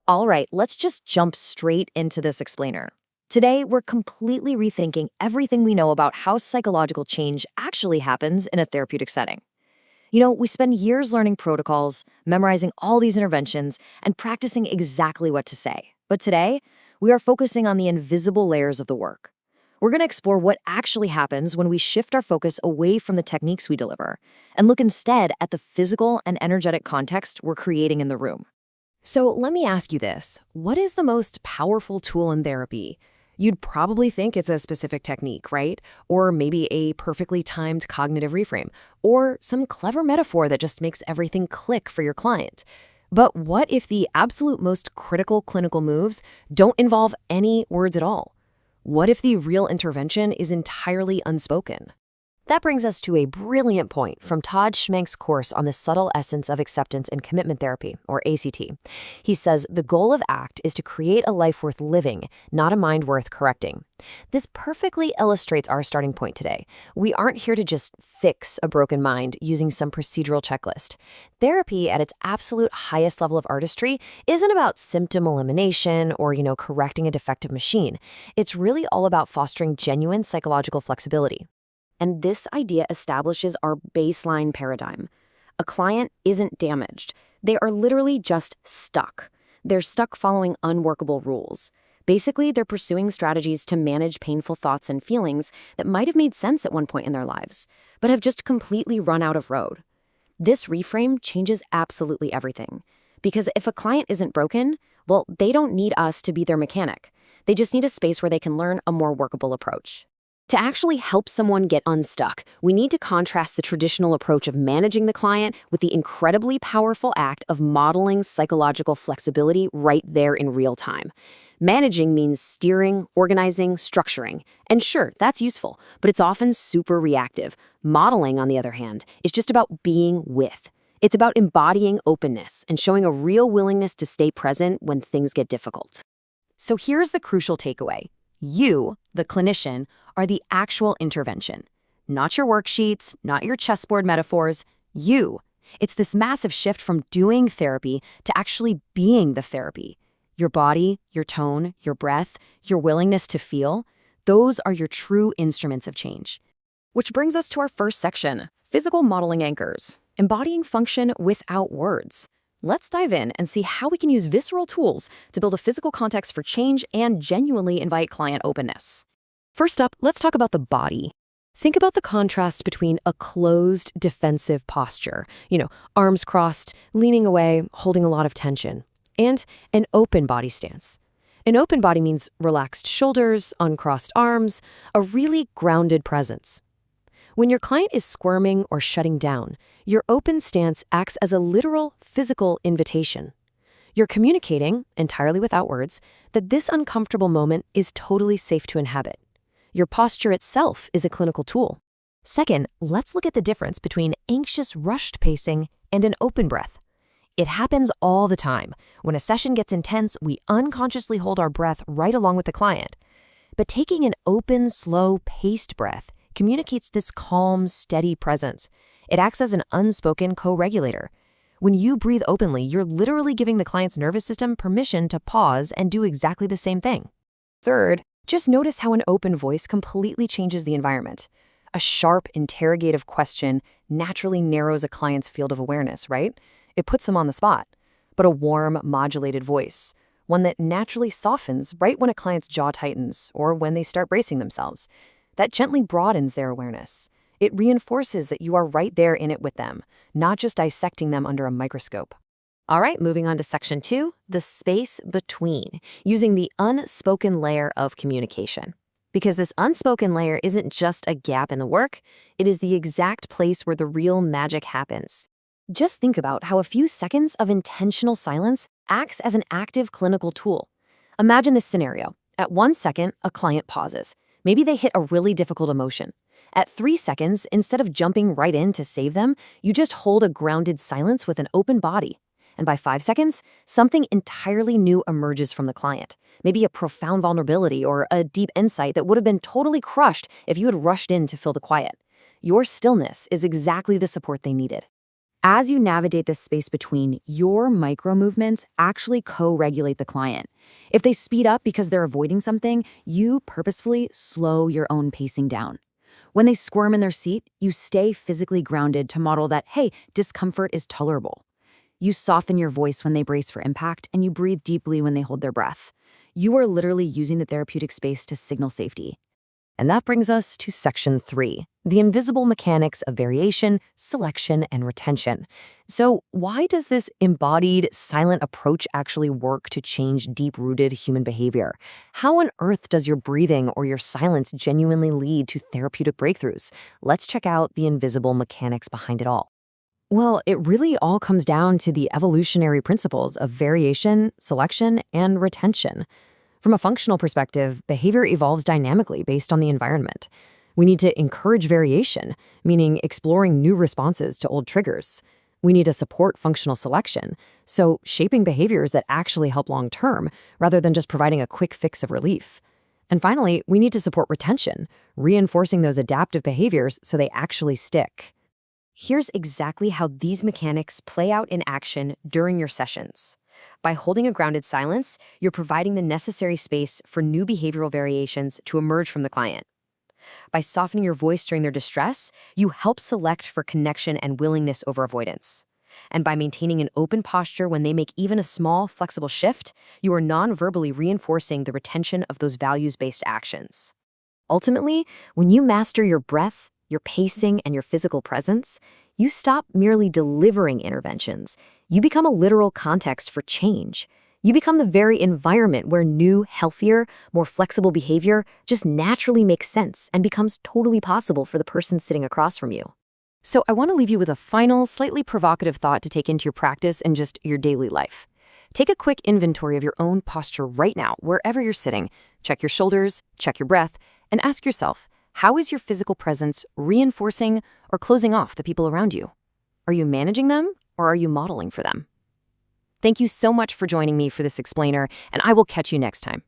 All right, let's just jump straight into this explainer. Today, we're completely rethinking everything we know about how psychological change actually happens in a therapeutic setting. We spend years learning protocols, memorizing all these interventions, and practicing exactly what to say. But today, we are focusing on the invisible layers of the work. We're going to explore what actually happens when we shift our focus away from the techniques we deliver and look instead at the physical and energetic context we're creating in the room. So let me ask you this. What is the most powerful tool in therapy? You'd probably think it's a specific technique, right? Or maybe a perfectly timed cognitive reframe, or some clever metaphor that just makes everything click for your client. But what if the absolute most critical clinical moves don't involve any words at all? What if the real intervention is entirely unspoken? That brings us to a brilliant point from Todd Schmenk's course on the subtle essence of acceptance and commitment therapy, or ACT. He says the goal of ACT is to create a life worth living, not a mind worth correcting. This perfectly illustrates our starting point today. We aren't here to just fix a broken mind using some procedural checklist. Therapy at its absolute highest level of artistry isn't about symptom elimination or, correcting a defective machine. It's really all about fostering genuine psychological flexibility. And this idea establishes our baseline paradigm. A client isn't damaged. They are literally just stuck. They're stuck following unworkable rules. Basically, they're pursuing strategies to manage painful thoughts and feelings that might have made sense at one point in their lives, but have just completely run out of road. This reframe changes absolutely everything. Because if a client isn't broken, well, they don't need us to be their mechanic. They just need a space where they can learn a more workable approach. To actually help someone get unstuck, we need to contrast the traditional approach of managing the client with the incredibly powerful act of modeling psychological flexibility right there in real time. Managing means steering, organizing, structuring. And sure, that's useful, but it's often super reactive. Modeling, on the other hand, is just about being with. It's about embodying openness and showing a real willingness to stay present when things get difficult. So here's the crucial takeaway. You, the clinician, are the actual intervention. Not your worksheets, not your chessboard metaphors, you. It's this massive shift from doing therapy to actually being the therapy. Your body, your tone, your breath, your willingness to feel, those are your true instruments of change. Which brings us to our first section, physical modeling anchors, embodying function without words. Let's dive in and see how we can use visceral tools to build a physical context for change and genuinely invite client openness. First up, let's talk about the body. Think about the contrast between a closed, defensive posture, arms crossed, leaning away, holding a lot of tension, and an open body stance. An open body means relaxed shoulders, uncrossed arms, a really grounded presence. When your client is squirming or shutting down, your open stance acts as a literal physical invitation. You're communicating, entirely without words, that this uncomfortable moment is totally safe to inhabit. Your posture itself is a clinical tool. Second, let's look at the difference between anxious, rushed pacing and an open breath. It happens all the time. When a session gets intense, we unconsciously hold our breath right along with the client. But taking an open, slow, paced breath communicates this calm, steady presence. It acts as an unspoken co-regulator. When you breathe openly, you're literally giving the client's nervous system permission to pause and do exactly the same thing. Third, just notice how an open voice completely changes the environment. A sharp, interrogative question naturally narrows a client's field of awareness, right? It puts them on the spot. But a warm, modulated voice, one that naturally softens right when a client's jaw tightens or when they start bracing themselves, that gently broadens their awareness. It reinforces that you are right there in it with them, not just dissecting them under a microscope. All right, moving on to section 2, the space between, using the unspoken layer of communication. Because this unspoken layer isn't just a gap in the work, it is the exact place where the real magic happens. Just think about how a few seconds of intentional silence acts as an active clinical tool. Imagine this scenario. At 1 second, a client pauses. Maybe they hit a really difficult emotion. At 3 seconds, instead of jumping right in to save them, you just hold a grounded silence with an open body. And by 5 seconds, something entirely new emerges from the client. Maybe a profound vulnerability or a deep insight that would have been totally crushed if you had rushed in to fill the quiet. Your stillness is exactly the support they needed. As you navigate this space between, your micro movements actually co-regulate the client. If they speed up because they're avoiding something, you purposefully slow your own pacing down. When they squirm in their seat, you stay physically grounded to model that, hey, discomfort is tolerable. You soften your voice when they brace for impact, and you breathe deeply when they hold their breath. You are literally using the therapeutic space to signal safety. And that brings us to section 3, the invisible mechanics of variation, selection, and retention. So, why does this embodied, silent approach actually work to change deep-rooted human behavior? How on earth does your breathing or your silence genuinely lead to therapeutic breakthroughs? Let's check out the invisible mechanics behind it all. Well, it really all comes down to the evolutionary principles of variation, selection, and retention. From a functional perspective, behavior evolves dynamically based on the environment. We need to encourage variation, meaning exploring new responses to old triggers. We need to support functional selection, so shaping behaviors that actually help long-term, rather than just providing a quick fix of relief. And finally, we need to support retention, reinforcing those adaptive behaviors so they actually stick. Here's exactly how these mechanics play out in action during your sessions. By holding a grounded silence, you're providing the necessary space for new behavioral variations to emerge from the client. By softening your voice during their distress, you help select for connection and willingness over avoidance. And by maintaining an open posture when they make even a small, flexible shift, you are non-verbally reinforcing the retention of those values-based actions. Ultimately, when you master your breath, your pacing, and your physical presence, you stop merely delivering interventions. You become a literal context for change. You become the very environment where new, healthier, more flexible behavior just naturally makes sense and becomes totally possible for the person sitting across from you. So I want to leave you with a final, slightly provocative thought to take into your practice and just your daily life. Take a quick inventory of your own posture right now, wherever you're sitting. Check your shoulders, check your breath, and ask yourself, how is your physical presence reinforcing or closing off the people around you? Are you managing them or are you modeling for them? Thank you so much for joining me for this explainer, and I will catch you next time.